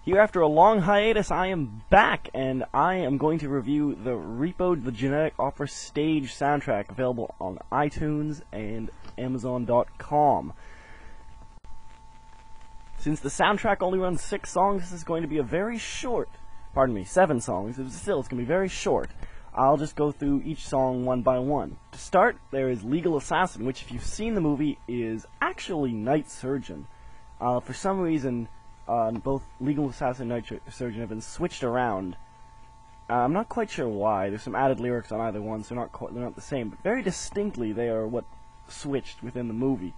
Here, after a long hiatus, I am back, and I am going to review the Repo, the Genetic Opera Stage soundtrack, available on iTunes and Amazon.com. Since the soundtrack only runs 6 songs, this is going to be a very short, 7 songs, it's going to be very short. I'll just go through each song one by one. To start, there is Legal Assassin, which, if you've seen the movie, is actually Night Surgeon. For some reason, both Legal Assassin and Night Surgeon have been switched around. I'm not quite sure why. There's some added lyrics on either one, so they're not the same. But very distinctly, they are what switched within the movie.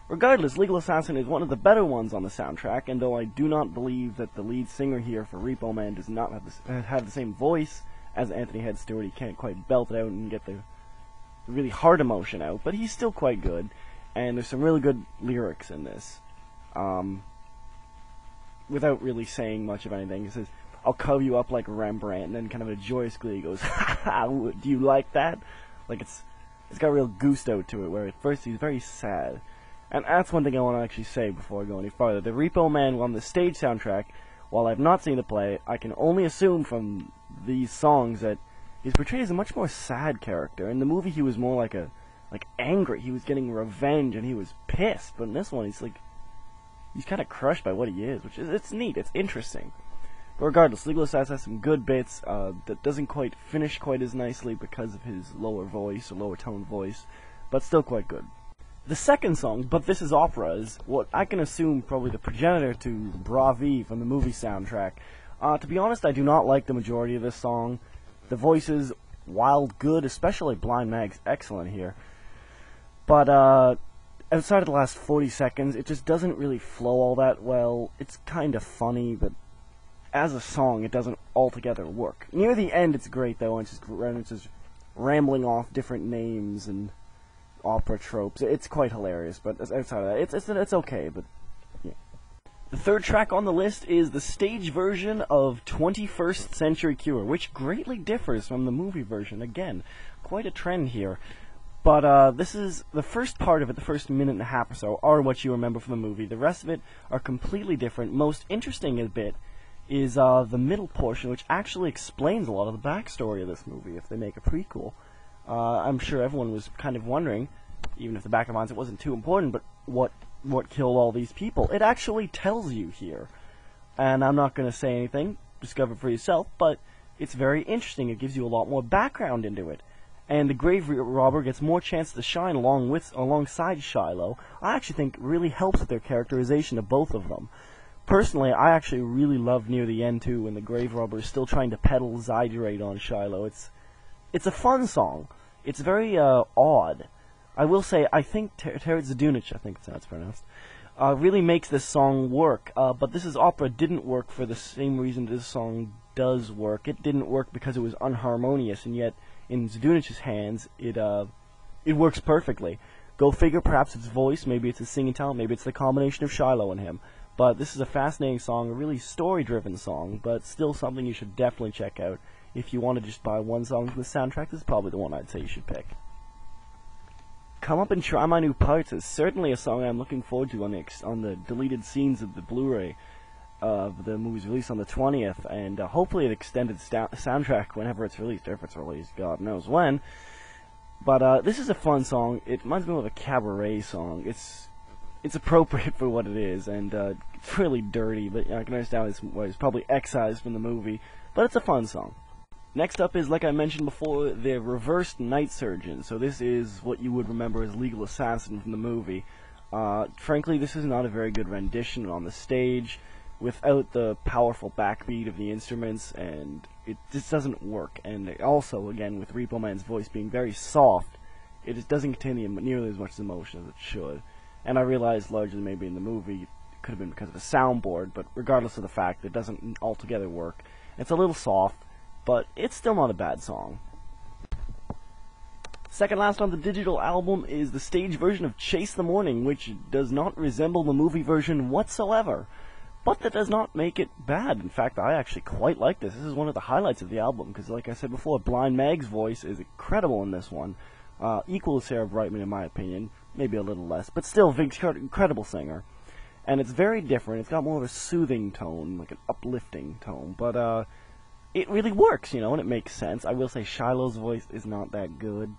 Regardless, Legal Assassin is one of the better ones on the soundtrack, and though I do not believe that the lead singer here for Repo Man does not have the same voice as Anthony Head Stewart, he can't quite belt it out and get the really hard emotion out, but he's still quite good, and there's some really good lyrics in this. Without really saying much of anything, he says, "I'll cover you up like Rembrandt," and then kind of a joyous glee, he goes, "Ha ha, do you like that?" Like, it's got a real gusto to it, where at first he's very sad. And that's one thing I want to actually say before I go any farther. The Repo Man on the stage soundtrack, while I've not seen the play, I can only assume from these songs that he's portrayed as a much more sad character. In the movie, he was more like angry. He was getting revenge, and he was pissed. But in this one, he's kind of crushed by what he is, which is, it's neat, it's interesting. But regardless, Legal Assassin has some good bits that doesn't quite finish quite as nicely because of his lower voice, or lower tone voice, but still quite good. The second song, But This Is Opera, is what I can assume probably the progenitor to Bravi from the movie soundtrack. To be honest, I do not like the majority of this song. The voice is wild good, especially Blind Mag's excellent here. But outside of the last 40 seconds, it just doesn't really flow all that well. It's kind of funny, but as a song, it doesn't altogether work. Near the end, it's great, though, and it's just rambling off different names and opera tropes. It's quite hilarious, but outside of that, it's okay, but yeah. The third track on the list is the stage version of 21st Century Cure, which greatly differs from the movie version. Again, quite a trend here. But this is the first part of it, the first minute and a half or so, are what you remember from the movie. The rest of it are completely different. Most interesting bit is the middle portion, which actually explains a lot of the backstory of this movie, if they make a prequel. I'm sure everyone was kind of wondering, even if the back of minds it wasn't too important, but what killed all these people? It actually tells you here. And I'm not going to say anything, discover for yourself, but it's very interesting. It gives you a lot more background into it. And the grave robber gets more chance to shine alongside Shiloh. I actually think really helps with their characterization of both of them. Personally, I actually really love near the end too, when the grave robber is still trying to peddle Zydrate on Shiloh. It's a fun song. It's very odd. I will say, I think Terry Zadunich, I think that's how it's pronounced, really makes this song work. But This Is Opera didn't work for the same reason this song does work. It didn't work because it was unharmonious, and yet in Zadunich's hands, it works perfectly. Go figure, perhaps it's voice, maybe it's his singing talent, maybe it's the combination of Shiloh and him. But this is a fascinating song, a really story-driven song, but still something you should definitely check out. If you want to just buy one song from the soundtrack, this is probably the one I'd say you should pick. Come Up and Try My New Parts is certainly a song I'm looking forward to on the deleted scenes of the Blu-ray of the movie's release on the 20th, and hopefully an extended soundtrack whenever it's released, or if it's released, God knows when. But this is a fun song. It reminds me of a cabaret song. It's appropriate for what it is, and it's really dirty, but I can understand it's probably excised from the movie, but it's a fun song. Next up is, like I mentioned before, the reversed Night Surgeon. So this is what you would remember as Legal Assassin from the movie. Frankly, this is not a very good rendition on the stage, without the powerful backbeat of the instruments, and it just doesn't work. And also, again, with Repo Man's voice being very soft, it just doesn't contain nearly as much emotion as it should. And I realize largely maybe in the movie it could have been because of the soundboard, but regardless of the fact, it doesn't altogether work. It's a little soft, but it's still not a bad song. Second last on the digital album is the stage version of Chase the Morning, which does not resemble the movie version whatsoever. But that does not make it bad. In fact, I actually quite like this. This is one of the highlights of the album, because like I said before, Blind Mag's voice is incredible in this one. Equal to Sarah Brightman in my opinion, maybe a little less, but still, Vig's incredible singer. and it's very different. It's got more of a soothing tone, like an uplifting tone, but it really works, you know, and it makes sense. I will say Shiloh's voice is not that good.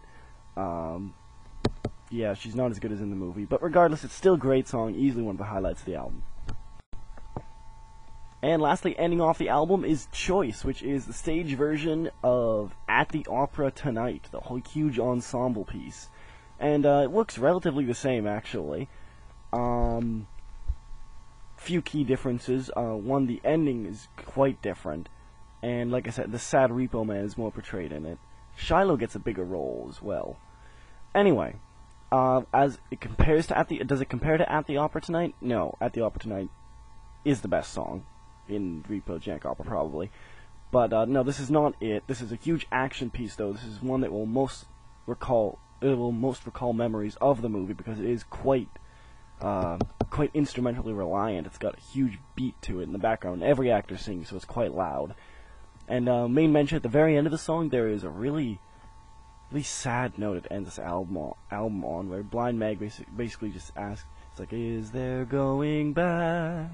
Yeah, she's not as good as in the movie, but regardless, it's still a great song, easily one of the highlights of the album. And lastly, ending off the album is Choice, which is the stage version of At the Opera Tonight, the whole huge ensemble piece. And it looks relatively the same, actually. Few key differences. One, the ending is quite different. And like I said, the sad Repo Man is more portrayed in it. Shiloh gets a bigger role as well. Anyway, as it compares to does it compare to At the Opera Tonight? No, At the Opera Tonight is the best song in Repo Jack Opera, probably. But no, this is not it. This is a huge action piece, though. This is one that will most recall memories of the movie, because it is quite instrumentally reliant. It's got a huge beat to it in the background. Every actor sings, so it's quite loud. And main mention at the very end of the song, there is a really sad note it ends this album on, where Blind Mag basically just asks, it's like, is there going back?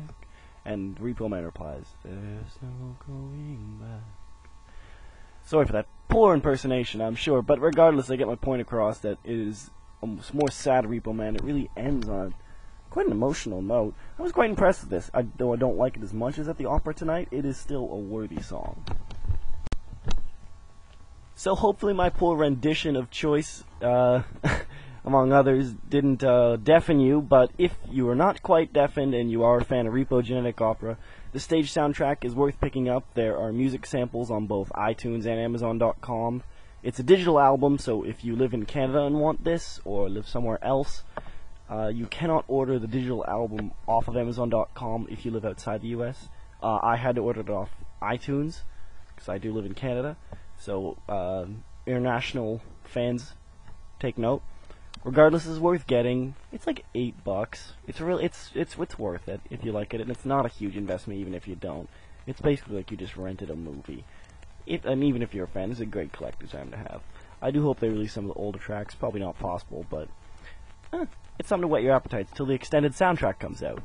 And Repo Man replies, there's no going back. Sorry for that poor impersonation, I'm sure, but regardless, I get my point across that it is a more sad Repo Man. It really ends on quite an emotional note. I was quite impressed with this. Though I don't like it as much as At the Opera Tonight, it is still a worthy song. So hopefully my poor rendition of Choice, among others, didn't deafen you, but if you are not quite deafened and you are a fan of Repo Genetic Opera, the stage soundtrack is worth picking up. There are music samples on both iTunes and Amazon.com. It's a digital album, so if you live in Canada and want this, or live somewhere else, you cannot order the digital album off of Amazon.com if you live outside the US. I had to order it off iTunes, because I do live in Canada, so international fans, take note. Regardless, it's worth getting. It's like $8. It's worth it if you like it, and it's not a huge investment even if you don't. It's basically like you just rented a movie. And even if you're a fan, it's a great collector's item to have. I do hope they release some of the older tracks. Probably not possible, but it's something to whet your appetites till the extended soundtrack comes out.